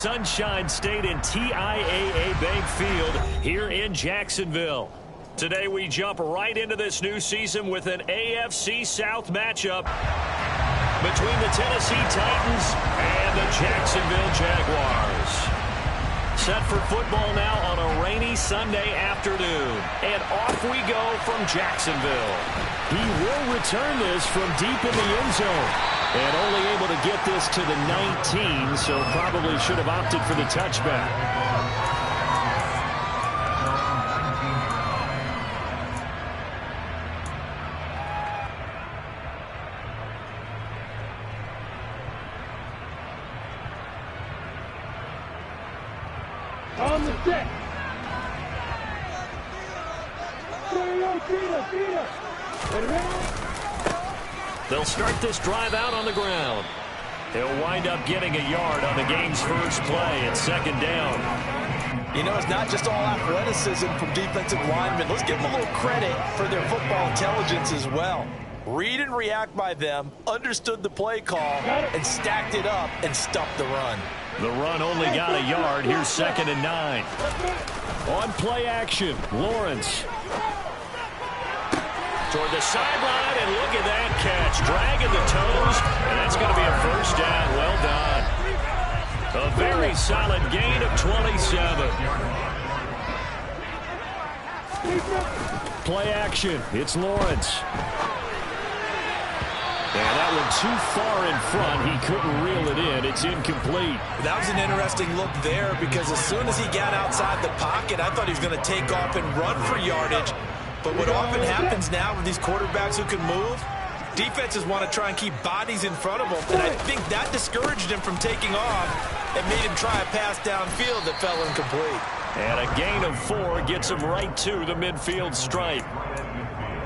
Sunshine State and TIAA Bank Field here in Jacksonville. Today we jump right into this new season with an AFC South matchup between the Tennessee Titans and the Jacksonville Jaguars. Set for football now on a rainy Sunday afternoon. And off we go from Jacksonville. He will return this from deep in the end zone. And only able to get this to the 19, so probably should have opted for the touchback. On the set. They'll start this drive out on the ground. He'll wind up getting a yard on the game's first play at second down. You know, it's not just all athleticism from defensive linemen. Let's give them a little credit for their football intelligence as well. Read and react by them, understood the play call, and stacked it up and stuffed the run. The run only got a yard. Here's 2nd and 9. On play action, Lawrence. Toward the sideline, and look at that catch. Dragging the toes, and that's going to be a first down. Well done. A very solid gain of 27. Play action. It's Lawrence. And that one too far in front. He couldn't reel it in. It's incomplete. That was an interesting look there because as soon as he got outside the pocket, I thought he was going to take off and run for yardage. But what often happens now with these quarterbacks who can move, defenses want to try and keep bodies in front of them. And I think that discouraged him from taking off and made him try a pass downfield that fell incomplete. And a gain of 4 gets him right to the midfield stripe.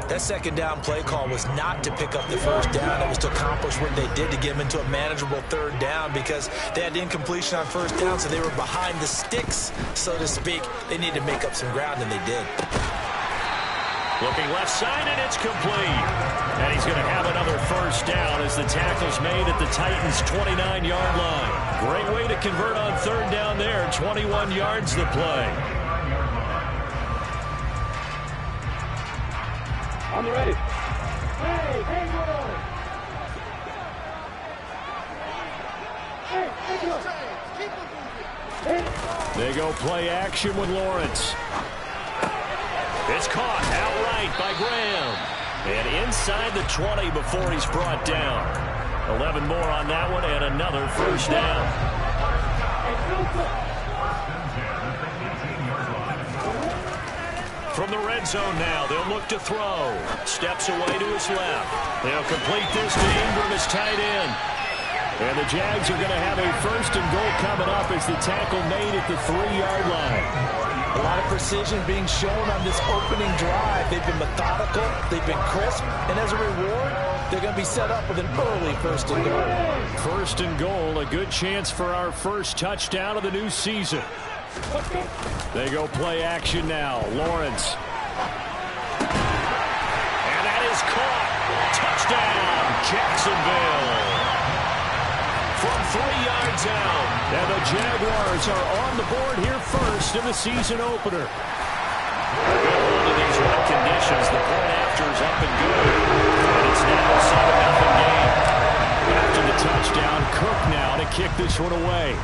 That second down play call was not to pick up the first down. It was to accomplish what they did to get them into a manageable third down because they had incompletion on first down, so they were behind the sticks, so to speak. They needed to make up some ground, and they did. Looking left side, and it's complete. And he's going to have another first down as the tackle's made at the Titans' 29-yard line. Great way to convert on third down there. 21 yards the play. On the ready. Hey, They go play action with Lawrence. It's caught outright by Graham. And inside the 20 before he's brought down. 11 more on that one and another first down. From the red zone now, they'll look to throw. Steps away to his left. They'll complete this to Ingram as tight end. And the Jags are going to have a first and goal coming up as the tackle made at the 3-yard line. A lot of precision being shown on this opening drive. They've been methodical, they've been crisp, and as a reward, they're going to be set up with an early first and goal. First and goal, a good chance for our first touchdown of the new season. They go play action now. Lawrence. And that is caught. Touchdown, Jacksonville. From 3 yards out. And the Jaguars are on the board here first in the season opener. Under these wet conditions, the point after is up and good. And it's now a 7-0 game. After the touchdown, Cook now to kick this one away.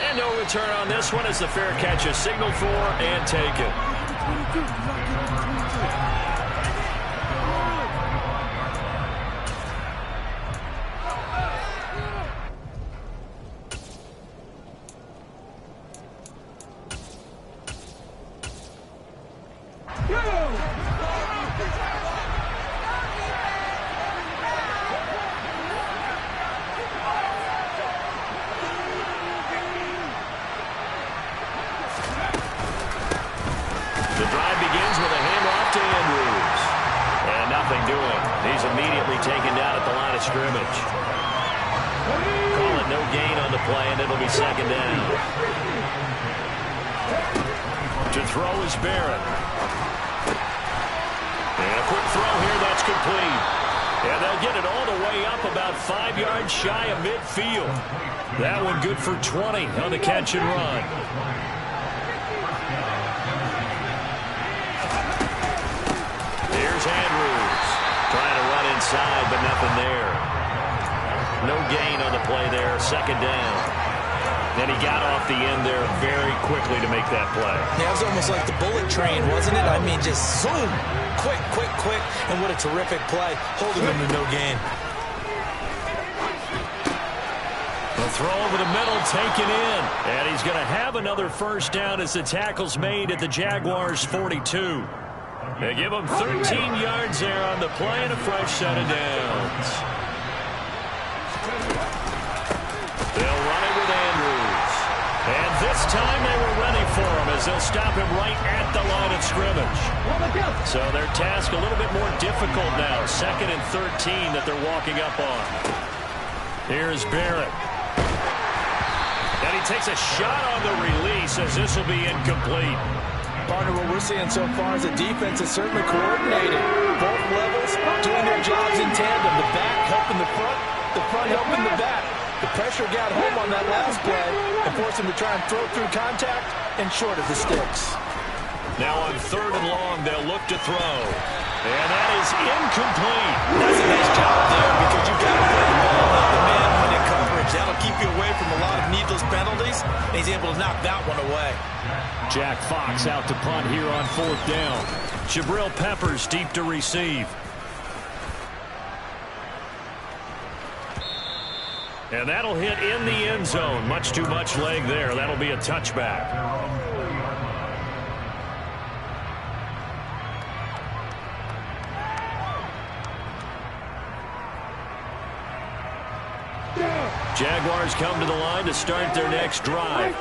And no return on this one as the fair catch is signaled for and taken. The drive begins with a handoff to Andrews. And nothing doing. He's immediately taken down at the line of scrimmage. Call it no gain on the play, and it'll be second down. To throw is Barrett. And a quick throw here, that's complete. And they'll get it all the way up about 5 yards shy of midfield. That one good for 20 on the catch and run. Here's Andrews. Trying to run inside, but nothing there. No gain on the play there. Second down. And he got off the end there very quickly to make that play. Yeah, it was almost like the bullet train, wasn't it? I mean, just zoom. Quick, quick, quick. And what a terrific play, holding him to no gain. The throw over the middle, taken in. And he's going to have another first down as the tackle's made at the Jaguars' 42. They give him 13 yards there on the play and a fresh set of downs. They'll run it with Andrews. And this time they were ready for him as they'll stop him right at the line of scrimmage. So their task a little bit more difficult now. 2nd and 13 that they're walking up on. Here's Barrett. And he takes a shot on the release as this will be incomplete. Partner, what we're seeing so far is the defense is certainly coordinated. Both levels doing their jobs in tandem. The back helping the front helping the back. The pressure got home on that last play and forced him to try and throw through contact and short of the sticks. Now on 3rd and long, they'll look to throw. And that is incomplete. That's a nice job there because you've got to play the ball out the man when in coverage. That'll keep you away from a lot of needless penalties. And he's able to knock that one away. Jack Fox out to punt here on 4th down. Jabril Peppers deep to receive. And that'll hit in the end zone. Much too much leg there. That'll be a touchback. Jaguars come to the line to start their next drive.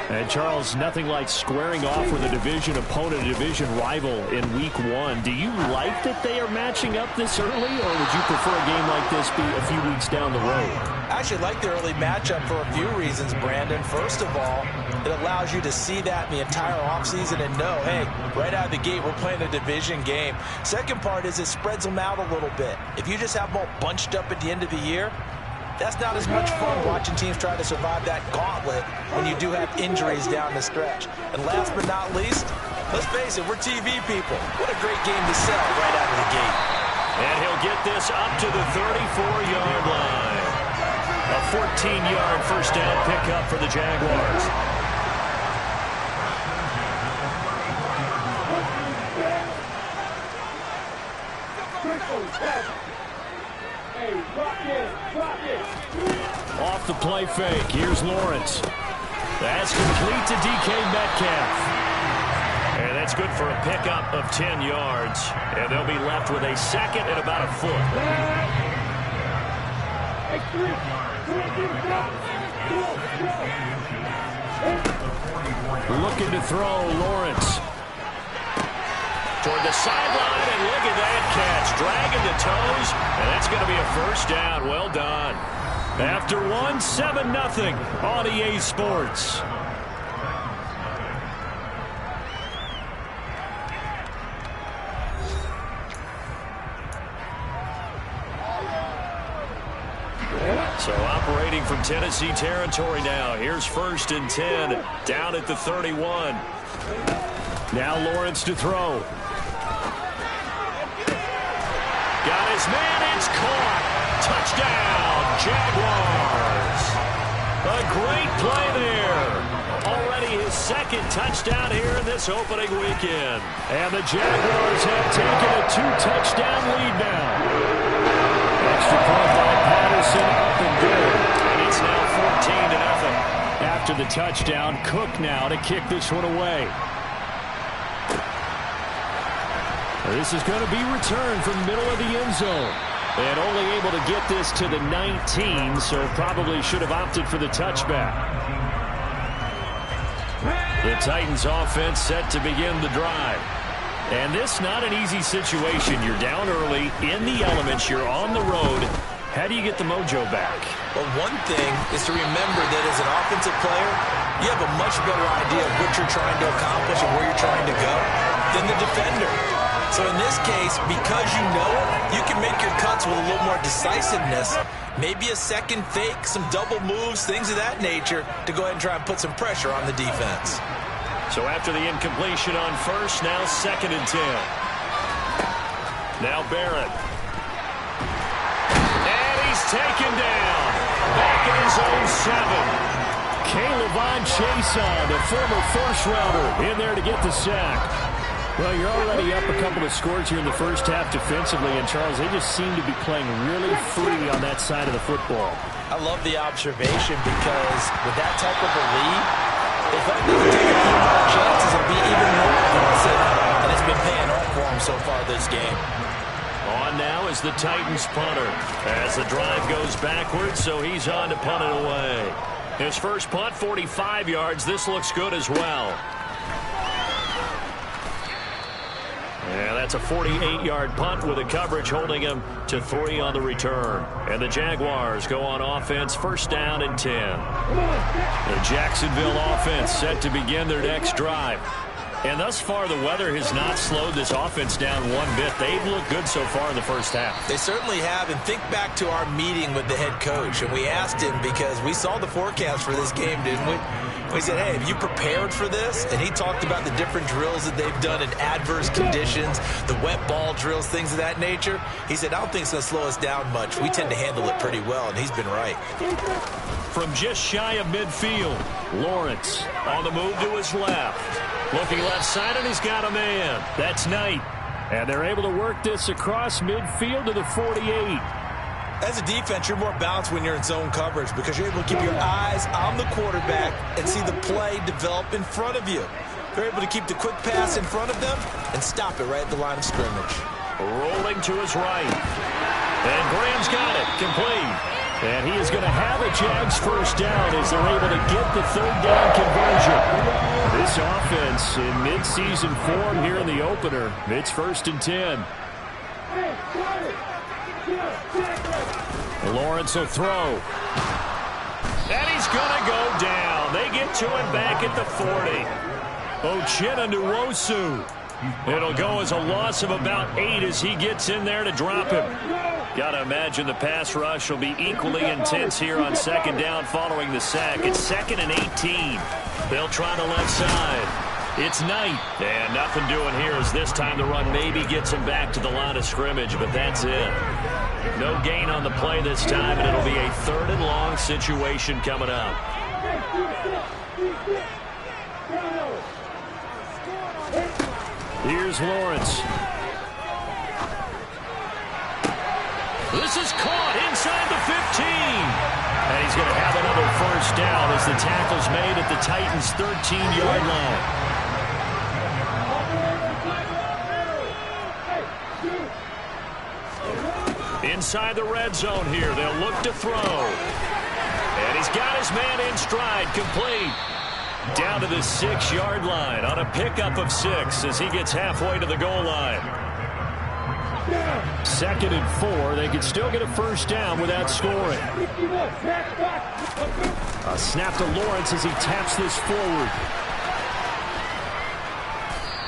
And, Charles, nothing like squaring off with a division opponent, a division rival in Week 1. Do you like that they are matching up this early, or would you prefer a game like this be a few weeks down the road? I actually like the early matchup for a few reasons, Brandon. First of all, it allows you to see that in the entire offseason and know, hey, right out of the gate, we're playing a division game. Second part is it spreads them out a little bit. If you just have them all bunched up at the end of the year, that's not as much fun watching teams try to survive that gauntlet when you do have injuries down the stretch. And last but not least, let's face it, we're TV people. What a great game to sell right out of the gate. And he'll get this up to the 34-yard line. A 14-yard first down pickup for the Jaguars. Off the play fake. Here's Lawrence. That's complete to DK Metcalf. And that's good for a pickup of 10 yards. And they'll be left with a second and about a foot. Looking to throw, Lawrence. Toward the sideline, and look at that catch. Dragging the toes, and that's going to be a first down. Well done. After 7-0 on EA Sports. So operating from Tennessee territory now. Here's 1st and 10, down at the 31. Now Lawrence to throw. Got his man, it's caught. Touchdown, Jaguars. A great play there. Already his 2nd touchdown here in this opening weekend. And the Jaguars have taken a 2-touchdown lead now. Extra point by Patterson, up and good. And it's now 14-0. After the touchdown, Cook now to kick this one away. This is going to be returned from the middle of the end zone. And only able to get this to the 19, so probably should have opted for the touchback. The Titans offense set to begin the drive. And this not an easy situation. You're down early, in the elements, you're on the road. How do you get the mojo back? Well, one thing is to remember that as an offensive player, you have a much better idea of what you're trying to accomplish and where you're trying to go than the defender. So in this case, because you know it, you can make your cuts with a little more decisiveness. Maybe a second fake, some double moves, things of that nature to go ahead and try and put some pressure on the defense. So after the incompletion on first, now 2nd and 10. Now Barrett. And he's taken down. Back in his own 7. Caleb Chason, the former first-rounder, in there to get the sack. Well, you're already up a couple of scores here in the first half defensively, and Charles, they just seem to be playing really free on that side of the football. I love the observation because with that type of a lead, they felt they could take a few more chances and be even more aggressive, and it's been paying off for them so far this game. On now is the Titans punter as the drive goes backwards, so he's on to punt it away. His first punt, 45 yards. This looks good as well. Yeah, that's a 48-yard punt with the coverage holding him to 3 on the return. And the Jaguars go on offense, 1st down and 10. The Jacksonville offense set to begin their next drive. And thus far, the weather has not slowed this offense down one bit. They've looked good so far in the first half. They certainly have. And think back to our meeting with the head coach. And we asked him because we saw the forecast for this game, didn't we? We said, hey, have you prepared for this? And he talked about the different drills that they've done in adverse conditions, the wet ball drills, things of that nature. He said, I don't think it's going to slow us down much. We tend to handle it pretty well, and he's been right. From just shy of midfield, Lawrence on the move to his left. Looking left side, and he's got a man. That's Knight. And they're able to work this across midfield to the 48. As a defense, you're more balanced when you're in zone coverage because you're able to keep your eyes on the quarterback and see the play develop in front of you. They're able to keep the quick pass in front of them and stop it right at the line of scrimmage. Rolling to his right. And Graham's got it. Complete. And he is going to have a Jags 1st down as they're able to get the 3rd down conversion. This offense in mid-season form here in the opener. It's 1st and 10. Lawrence will throw. And he's going to go down. They get to him back at the 40. Uchenna Nwosu. It'll go as a loss of about 8 as he gets in there to drop him. Got to imagine the pass rush will be equally intense here on 2nd down following the sack. It's 2nd and 18. They'll try the left side. It's Knight. And nothing doing here as this time the run maybe gets him back to the line of scrimmage, but that's it. No gain on the play this time, and it'll be a 3rd and long situation coming up. Here's Lawrence. This is caught inside the 15. And he's going to have another 1st down as the tackle's made at the Titans' 13-yard line. Inside the red zone here. They'll look to throw. And he's got his man in stride. Complete. Down to the 6-yard line on a pickup of 6 as he gets halfway to the goal line. 2nd and 4. They could still get a 1st down without scoring. A snap to Lawrence as he taps this forward.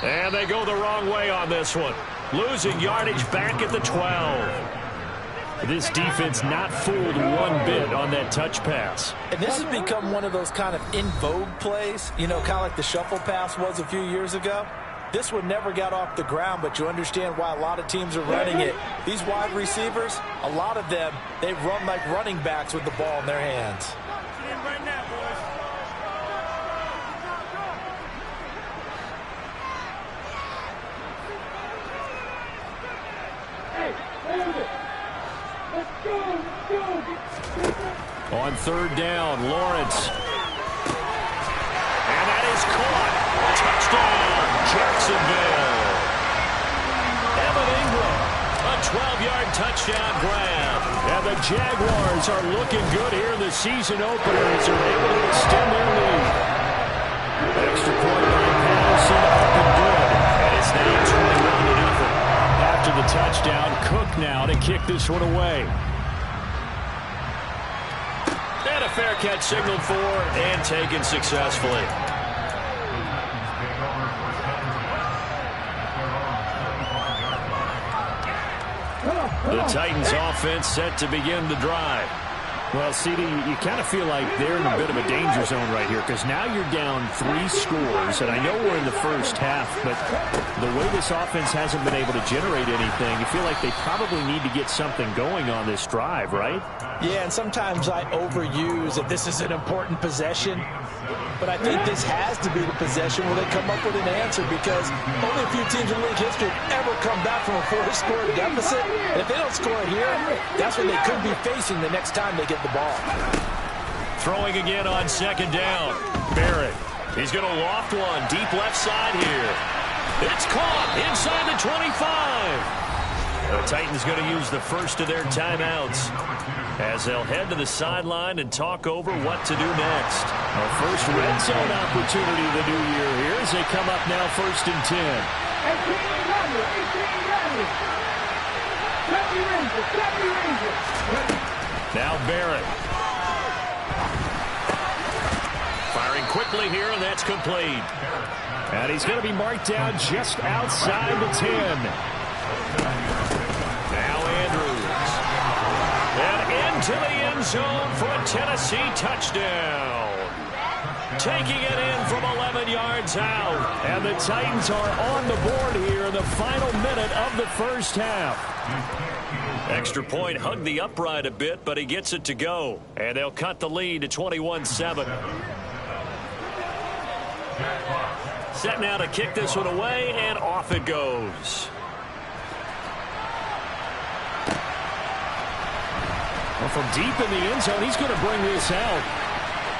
And they go the wrong way on this one. Losing yardage back at the 12. This defense not fooled one bit on that touch pass. And this has become one of those kind of in vogue plays, you know, kind of like the shuffle pass was a few years ago. This one never got off the ground, but you understand why a lot of teams are running it. These wide receivers, a lot of them, they run like running backs with the ball in their hands. Right now, boys. Hey, hold it. Let's go, On 3rd down, Lawrence. And that is caught. Touchdown, Jacksonville. Evan Ingram, a 12-yard touchdown grab. And the Jaguars are looking good here in the season opener as they're able to extend their lead. Extra point by Patterson up and good. And it's now 21-0. After the touchdown, Cook now to kick this one away. And a fair catch signaled for and taken successfully. The Titans offense set to begin the drive. Well, CD, you kind of feel like they're in a bit of a danger zone right here because now you're down 3 scores, and I know we're in the first half, but the way this offense hasn't been able to generate anything, you feel like they probably need to get something going on this drive, right? Yeah, and sometimes I overuse that this is an important possession, but I think this has to be the possession where they come up with an answer because only a few teams in league history have ever come back from a 4-score deficit. And if they don't score it here, that's what they could be facing the next time they get the ball. Throwing again on second down. Barrett. He's going to loft one deep left side here. It's caught inside the 25. The Titans going to use the first of their timeouts as they'll head to the sideline and talk over what to do next. Our first red zone opportunity of the new year here as they come up now 1st and 10. 18 Now Barrett. Firing quickly here, and that's complete. And he's going to be marked down just outside the 10. Now Andrews. And into the end zone for a Tennessee touchdown. Taking it in from 11 yards out. And the Titans are on the board here in the final minute of the first half. Extra point hugged the upright a bit, but he gets it to go. And they'll cut the lead to 21-7. Set now to kick this one away, and off it goes. Well, from deep in the end zone, he's going to bring this out.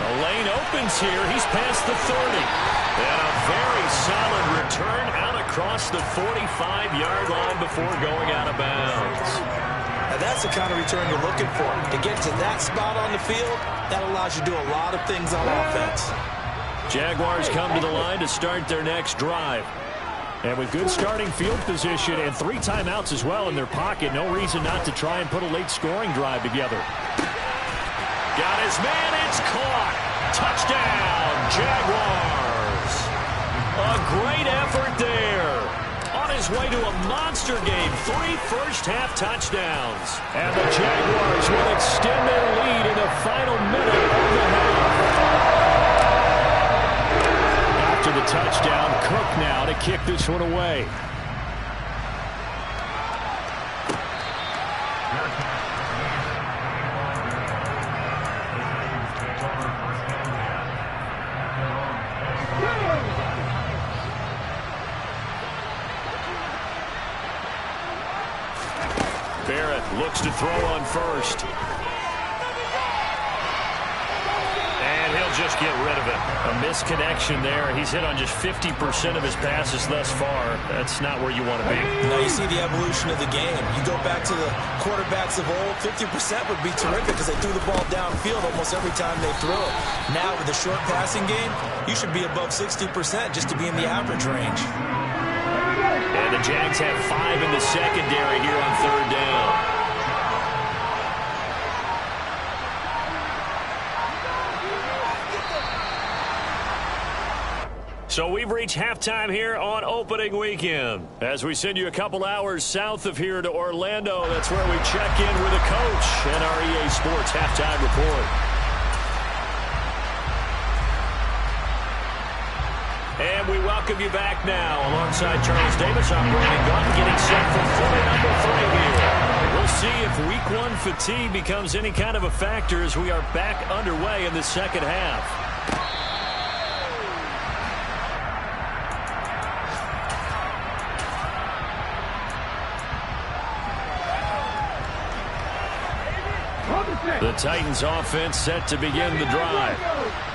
The lane opens here. He's past the 30. And a very solid return out across the 45-yard line before going out of bounds. Now that's the kind of return you're looking for. To get to that spot on the field, that allows you to do a lot of things on offense. Jaguars come to the line to start their next drive. And with good starting field position and 3 timeouts as well in their pocket, no reason not to try and put a late scoring drive together. Got his man, it's caught. Touchdown, Jaguars. A great effort there. On his way to a monster game, 3 first-half touchdowns. And the Jaguars will extend their lead in the final minute of the half. After the touchdown, Cook now to kick this one away. Barrett looks to throw on first. And he'll just get rid of it. A misconnection there. He's hit on just 50% of his passes thus far. That's not where you want to be. Now you see the evolution of the game. You go back to the quarterbacks of old, 50% would be terrific because they threw the ball downfield almost every time they threw it. Now with the short passing game, you should be above 60% just to be in the average range. And the Jags have 5 in the secondary here on 3rd down. So we've reached halftime here on opening weekend. As we send you a couple hours south of here to Orlando, that's where we check in with the coach and our EA Sports halftime report. And we welcome you back now alongside Charles Davis. I'm Brandon Gaunt getting set for quarter number 3 here. We'll see if week 1 fatigue becomes any kind of a factor as we are back underway in the second half. The Titans offense set to begin the drive.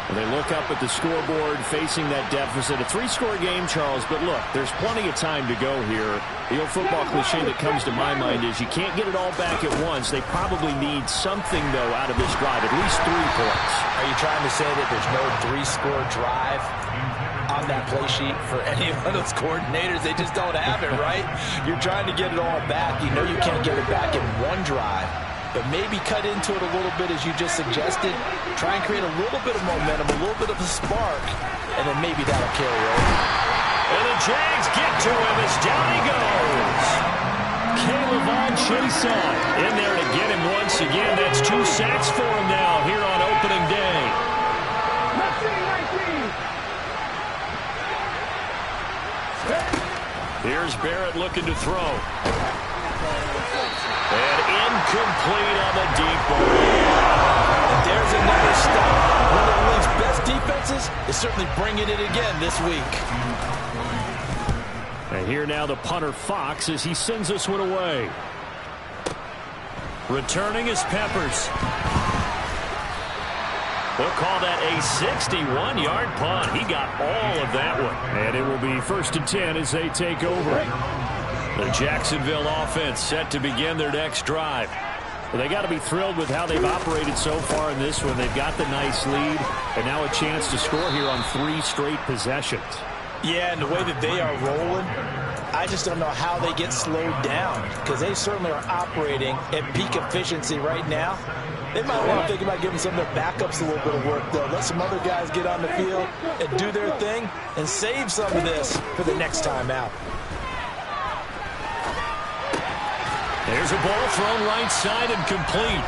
And they look up at the scoreboard facing that deficit. A 3-score game, Charles, but look, there's plenty of time to go here. The old football cliche that comes to my mind is you can't get it all back at once. They probably need something, though, out of this drive, at least 3 points. Are you trying to say that there's no 3-score drive on that play sheet for any of those coordinators? They just don't have it, right? You're trying to get it all back. You know you can't get it back in 1 drive. But maybe cut into it a little bit as you just suggested. Try and create a little bit of momentum, a little bit of a spark, and then maybe that'll carry over. And the Jags get to him as down he goes. In there to get him once again. That's 2 sacks for him now here on opening day. Here's Barrett looking to throw. And incomplete on the deep ball. And there's another stop. One of the league's best defenses is certainly bringing it again this week. And here now the punter Fox as he sends this one away. Returning is Peppers. They'll call that a 61-yard punt. He got all of that one. And it will be 1st and 10 as they take over. The Jacksonville offense set to begin their next drive. Well, they got to be thrilled with how they've operated so far in this one. They've got the nice lead, and now a chance to score here on 3 straight possessions. Yeah, and the way that they are rolling, I just don't know how they get slowed down, because they certainly are operating at peak efficiency right now. They might want to think about giving some of their backups a little bit of work, though. Let some other guys get on the field and do their thing and save some of this for the next time out. There's a ball thrown right side and complete.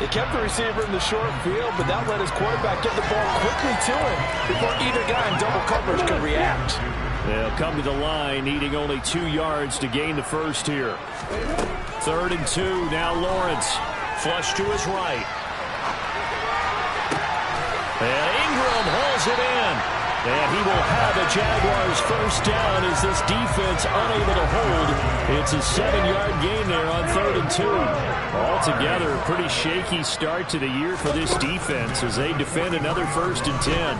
They kept the receiver in the short field, but that let his quarterback get the ball quickly to him before either guy in double coverage could react. They'll come to the line, needing only 2 yards to gain the first here. 3rd and 2, now Lawrence. Flush to his right. And Ingram hauls it in. And he will have the Jaguars first down as this defense unable to hold. It's a 7-yard gain there on 3rd and 2. Altogether, a pretty shaky start to the year for this defense as they defend another 1st and 10.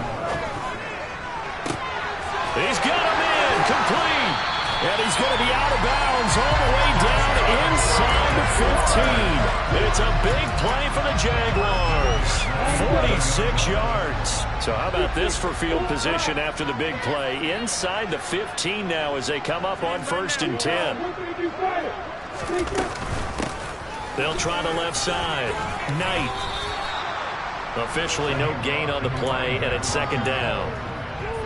He's got him in, complete. And he's going to be out of bounds all the way down inside the 15. It's a big play for the Jaguars. 46 yards. So how about this for field position after the big play? Inside the 15 now as they come up on 1st and 10. They'll try the left side. Knight. Officially no gain on the play, and it's 2nd down.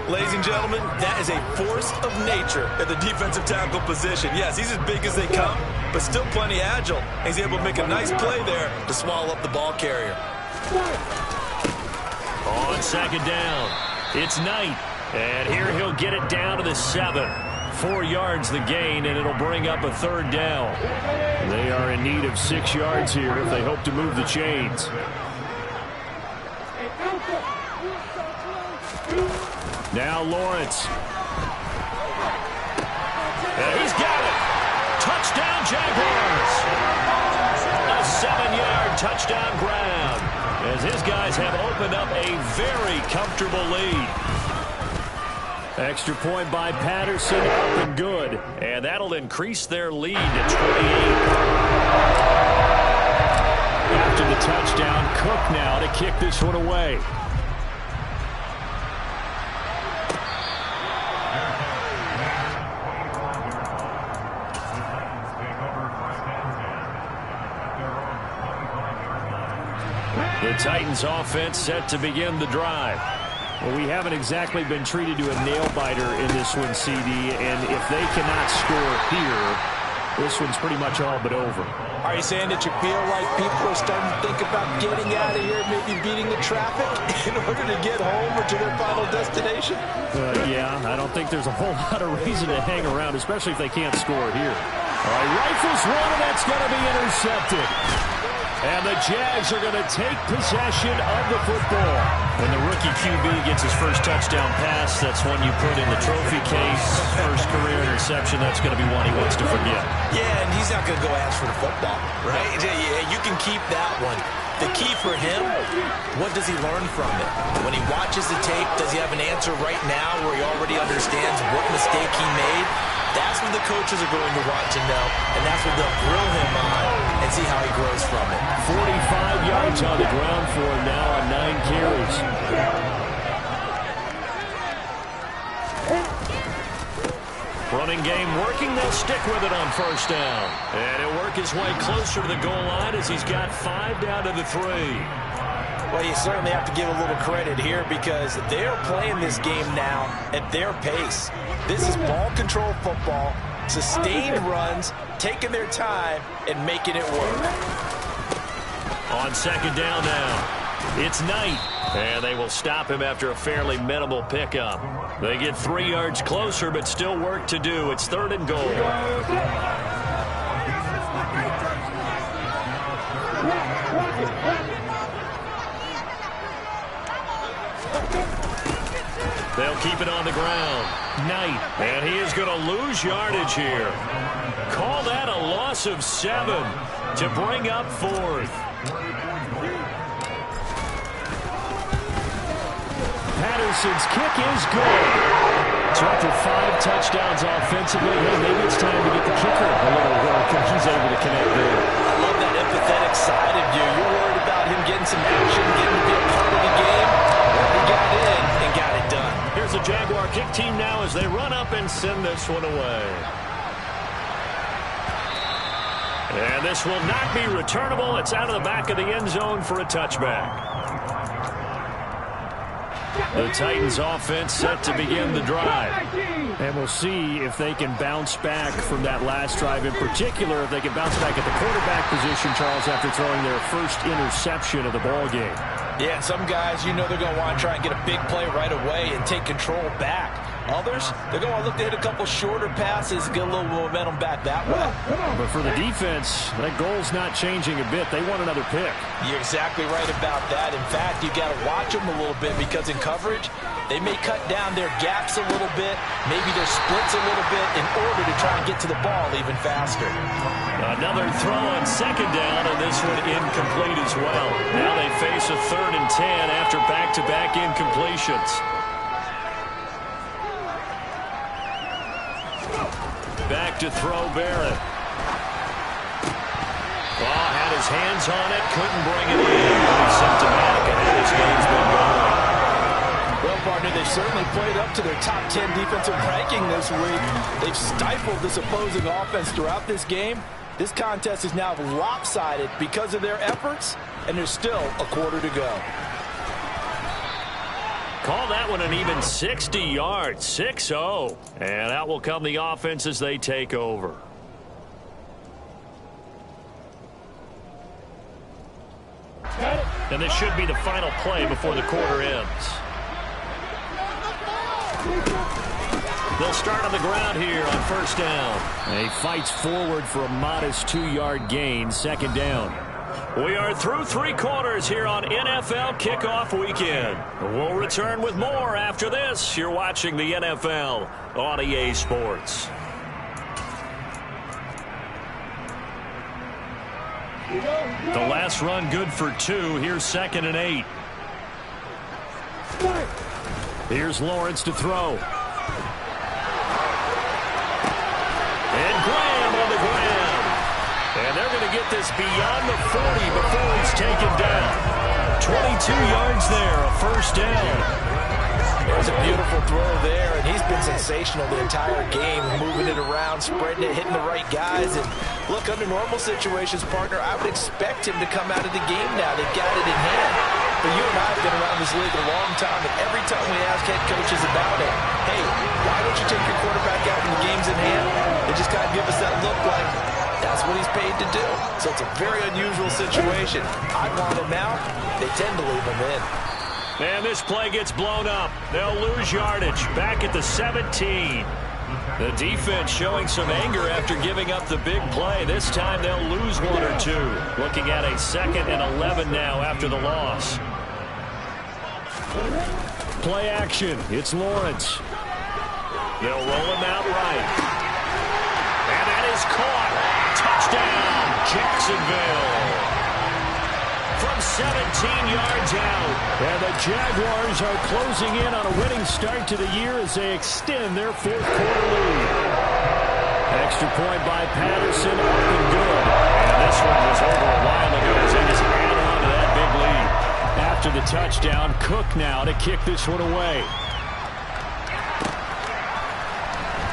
Ladies and gentlemen, that is a force of nature at the defensive tackle position. Yes, he's as big as they come, but still plenty agile. And he's able to make a nice play there to swallow up the ball carrier. On 2nd down, it's Knight. And here he'll get it down to the 7. 4 yards the gain, and it'll bring up a 3rd down. They are in need of 6 yards here if they hope to move the chains. Now Lawrence. And he's got it. Touchdown Jaguars. A 7-yard touchdown grab as his guys have opened up a very comfortable lead. Extra point by Patterson, up and good. And that'll increase their lead to 28. After the touchdown, Cook now to kick this one away. The Titans offense set to begin the drive. Well, we haven't exactly been treated to a nail-biter in this one, CD, and if they cannot score here, this one's pretty much all but over. Are you saying that you feel like people are starting to think about getting out of here, maybe beating the traffic in order to get home or to their final destination? Yeah, I don't think there's a whole lot of reason to hang around, especially if they can't score here. All right, rifles one, and that's going to be intercepted. And the Jags are going to take possession of the football. When the rookie QB gets his first touchdown pass, that's one you put in the trophy case. First career interception, that's going to be one he wants to forget. Yeah, and he's not going to go ask for the football, right? Yeah, you can keep that one. The key for him, what does he learn from it? When he watches the tape, does he have an answer right now where he already understands what mistake he made? That's what the coaches are going to want to know, and that's what they'll grill him on and see how he grows from it. 45 yards on the ground for him now on 9 carries. Running game working. They'll stick with it on 1st down. And he'll work his way closer to the goal line as he's got 5 down to the 3. Well, you certainly have to give a little credit here because they're playing this game now at their pace. This is ball control football. Sustained runs, taking their time, and making it work. On second down now, it's Knight. And they will stop him after a fairly minimal pickup. They get 3 yards closer, but still work to do. It's 3rd and goal. They'll keep it on the ground. Knight, and he is going to lose yardage here. Call that a loss of 7 to bring up 4th. Patterson's kick is good. So after 5 touchdowns offensively, maybe it's time to get the kicker a little work, and he's able to connect there. I love that empathetic side of you. You're worried about him getting some action, getting to be a part of the game. He got in and got it done. Here's the Jaguar kick team now as they run up and send this one away. And this will not be returnable. It's out of the back of the end zone for a touchback. The Titans offense set to begin the drive. And we'll see if they can bounce back from that last drive. In particular, if they can bounce back at the quarterback position, Charles, after throwing their first interception of the ball game. Yeah, and some guys, you know they're going to want to try and get a big play right away and take control back. Others, they're going to look to hit a couple shorter passes, get a little momentum back that way. But for the defense, that goal's not changing a bit. They want another pick. You're exactly right about that. In fact, you got to watch them a little bit because in coverage, they may cut down their gaps a little bit, maybe their splits a little bit in order to try and get to the ball even faster. Another throw on second down, and this one incomplete as well. Now they face a 3rd and 10 after back-to-back incompletions. Back to throw Barrett. Had his hands on it, couldn't bring it in. Pretty symptomatic of how this game's been going. Well, partner, they've certainly played up to their top 10 defensive ranking this week. They've stifled this opposing offense throughout this game. This contest is now lopsided because of their efforts, and there's still a quarter to go. Call that one an even 60 yards, 6-0. And out will come the offense as they take over. And this should be the final play before the quarter ends. They'll start on the ground here on first down. He fights forward for a modest 2-yard gain, 2nd down. We are through 3 quarters here on NFL Kickoff Weekend. We'll return with more after this. You're watching the NFL on EA Sports. The last run good for 2. Here's 2nd and 8. Here's Lawrence to throw. And Graham on the ground. And they're going to get this beyond the 40 before he's taken down. 22 yards there, a first down. There's a beautiful throw there, and he's been sensational the entire game, moving it around, spreading it, hitting the right guys. And look, under normal situations, partner, I would expect him to come out of the game now. They've got it in hand. But you and I have been around this league a long time, and every time we ask head coaches about it, hey, why don't you take your quarterback out when the game's in hand? They just kind of give us that look like that's what he's paid to do. So it's a very unusual situation. I want him out. They tend to leave him in. And this play gets blown up. They'll lose yardage back at the 17. The defense showing some anger after giving up the big play. This time they'll lose 1 or 2. Looking at a 2nd and 11 now after the loss. Play action. It's Lawrence. They'll roll him out right. And that is caught. Touchdown, Jacksonville. From 17 yards out. And the Jaguars are closing in on a winning start to the year as they extend their 4th quarter lead. Extra point by Patterson, up and good. And this one was over a while ago as they just add on to that big lead. After the touchdown, Cook now to kick this one away.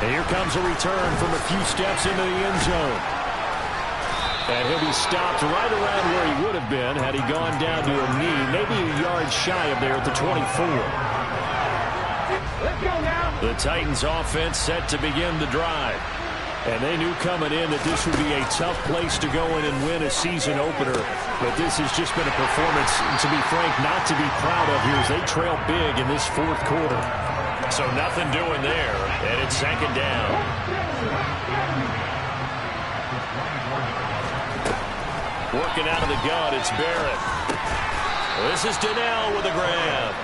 And here comes a return from a few steps into the end zone. And he'll be stopped right around where he would have been had he gone down to a knee, maybe a yard shy of there at the 24. Let's go now. The Titans offense set to begin the drive. And they knew coming in that this would be a tough place to go in and win a season opener. But this has just been a performance, to be frank, not to be proud of here as they trail big in this fourth quarter. So nothing doing there, and it's second down. Working out of the gun, it's Barrett. This is Donnell with a grab.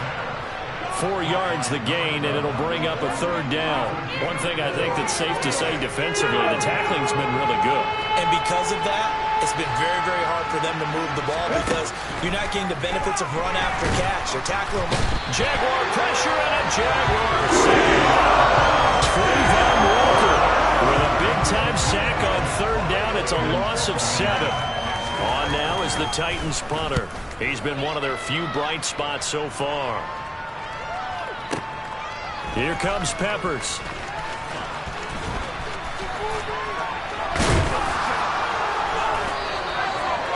4 yards the gain, and it'll bring up a third down. One thing I think that's safe to say defensively, the tackling's been really good. And because of that, it's been very, very hard for them to move the ball because you're not getting the benefits of run after catch. They're tackling Jaguar pressure and a Jaguar sack. Trayvon Walker with a big-time sack on third down. It's a loss of 7. On now is the Titans punter. He's been one of their few bright spots so far. Here comes Peppers.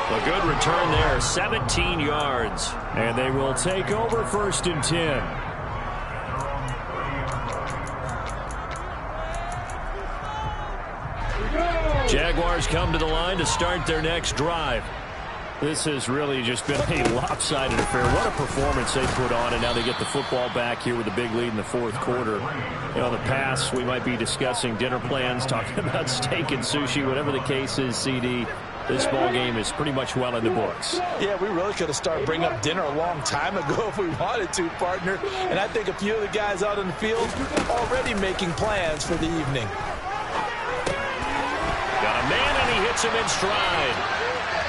A good return there, 17 yards. And they will take over 1st and 10. Jaguars come to the line to start their next drive. This has really just been a lopsided affair. What a performance they put on, and now they get the football back here with a big lead in the fourth quarter. You know, in the past, we might be discussing dinner plans, talking about steak and sushi, whatever the case is, CD. This ball game is pretty much well in the books. Yeah, we really could have started bringing up dinner a long time ago if we wanted to, partner. And I think a few of the guys out in the field already making plans for the evening. Got a man, and he hits him in stride.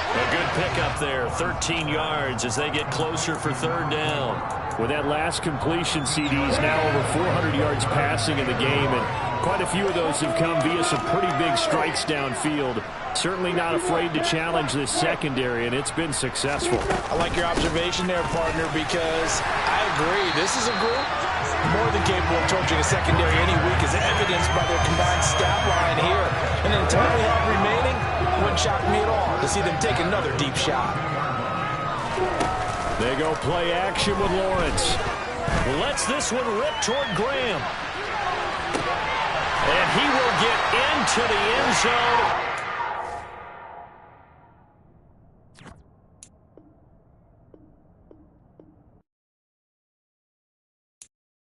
A good pickup there, 13 yards as they get closer for third down. With that last completion, CD's now over 400 yards passing in the game, and quite a few of those have come via some pretty big strikes downfield. Certainly not afraid to challenge this secondary, and it's been successful. I like your observation there, partner, because I agree. This is a group more than capable of torching a secondary any week, as evidenced by their combined stat line here. And an entirely healthy remaining, wouldn't shock me at all to see them take another deep shot. They go play action with Lawrence. Lets this one rip toward Graham. And he will get into the end zone.